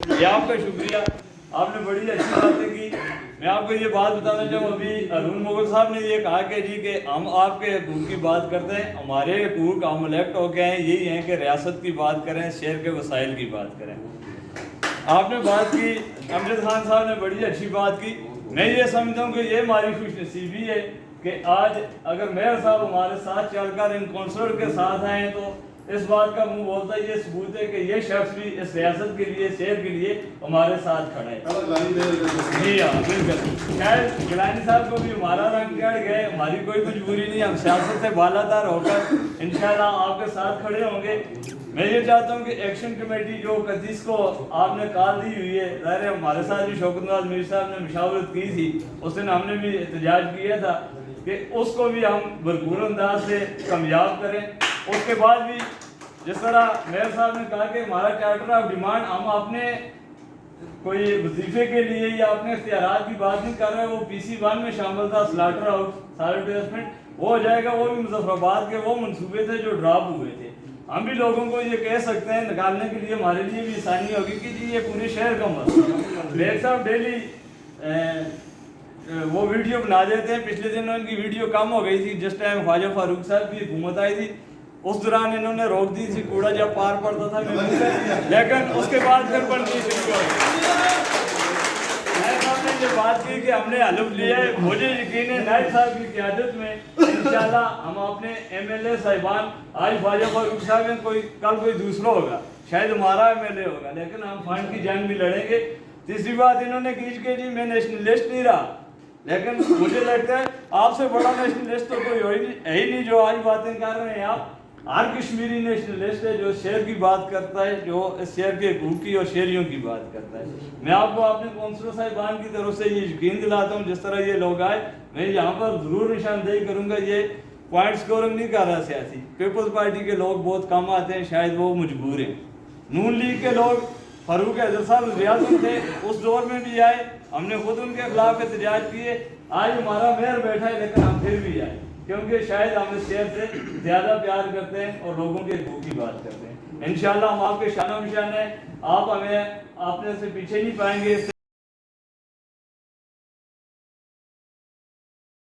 یہ آپ کا شکریہ، آپ نے بڑی اچھی باتیں کی۔ میں آپ کو یہ بات بتانا چاہوں، ابھی ارون مغل صاحب نے یہ کہا کہ جی کہ ہم آپ کے حقوق کی بات کرتے ہیں، ہمارے حقوق ہم الیکٹ ہو کے ہیں یہی ہیں کہ ریاست کی بات کریں، شہر کے وسائل کی بات کریں۔ آپ نے بات کی، امجد خان صاحب نے بڑی اچھی بات کی۔ میں یہ سمجھتا ہوں کہ یہ ہماری خوش نصیبی ہے کہ آج اگر میئر صاحب ہمارے ساتھ چل کر ان کونسلر کے ساتھ آئے تو اس بات کا منہ بولتا ہے، یہ ثبوت ہے کہ یہ شخص بھی اس ریاست کے لیے، شہر کے لیے ہمارے ساتھ کھڑا ہے۔ جی ہاں بالکل، شاید گیلانی صاحب کو بھی ہمارا رنگ چڑھ گئے، ہماری کوئی مجبوری نہیں، ہم سیاست سے بالاتر ہو کر انشاءاللہ آپ کے ساتھ کھڑے ہوں گے۔ میں یہ چاہتا ہوں کہ ایکشن کمیٹی جو 31 کو آپ نے کال دی ہوئی ہے، ظاہر ہے ہمارے ساتھ بھی شوکت نواز میر صاحب نے مشاورت کی تھی، اس دن ہم نے بھی احتجاج کیا تھا کہ اس کو بھی ہم بھرپور انداز سے کامیاب کریں۔ اس کے بعد بھی جس طرح میئر صاحب نے کہا کہ ہمارا چارٹر آف ڈیمانڈ، ہم اپنے کوئی وظیفے کے لیے یا اپنے اختیارات کی بات نہیں کر رہے، وہ PC1 میں شامل تھا، سلاٹر ہاؤس سالٹ ڈیولپمنٹ، وہ ہو جائے گا۔ وہ بھی مظفر آباد کے وہ منصوبے تھے جو ڈراپ ہوئے تھے۔ ہم بھی لوگوں کو یہ کہہ سکتے ہیں، نکالنے کے لیے ہمارے لیے بھی آسانی ہوگی کہ جی یہ پورے شہر کا مسئلہ ہے۔ بیگ صاحب ڈیلی وہ ویڈیو بنا دیتے ہیں، پچھلے دنوں ان کی ویڈیو کم ہو گئی تھی، جس ٹائم خواجہ فاروق صاحب کی حکومت آئی تھی، اس دوران انہوں نے روک دی تھی، کوڑا جب پار پڑتا تھا لیکن اس کے بعد پھر بنتی شروع ہو گئی۔ نائب صاحب نے یہ بات کی کہ ہم نے حلف لیا ہے، مجھے یقین ہے نائب صاحب کی قیادت میں انشاءاللہ ہم اپنے MLA صاحبان، آج خواجہ فاروق صاحب ہیں، کل کوئی دوسرا ہوگا، شاید ہمارا MLA ہوگا، لیکن ہم فنڈ کی جنگ بھی لڑیں گے۔ تیسری بات انہوں نے کی کہ جی میں نیشنلسٹ نہیں رہا، لیکن مجھے لگتا ہے آپ سے بڑا نیشنلسٹ تو کوئی ہے ہی نہیں جو آج باتیں کر رہے ہیں آپ۔ ہر کشمیری نیشنلسٹ ہے جو شہر کی بات کرتا ہے، جو اس شہر کے حقوق کی اور شہریوں کی بات کرتا ہے۔ میں آپ کو اپنے کونسلر صاحبان کی طرف سے یہ یقین دلاتا ہوں، جس طرح یہ لوگ آئے، میں یہاں پر ضرور نشاندہی کروں گا، یہ پوائنٹ سکورنگ نہیں کر رہا سیاسی۔ پیپلز پارٹی کے لوگ بہت کم آتے ہیں، شاید وہ مجبور ہیں۔ نون لیگ کے لوگ، فاروق حیدر صاحب وزیراعظم تھے، اس دور میں بھی آئے، ہم نے خود ان کے خلاف احتجاج کیے۔ آج ہمارا میئر بیٹھا ہے لیکن ہم پھر بھی آئے، کیونکہ شاید ہم اس شہر سے زیادہ پیار کرتے ہیں اور لوگوں کے حقوق کی بات کرتے ہیں۔ انشاءاللہ ہم آپ کے شانہ بشانہ ہیں، آپ ہمیں اپنے سے پیچھے نہیں پائیں گے۔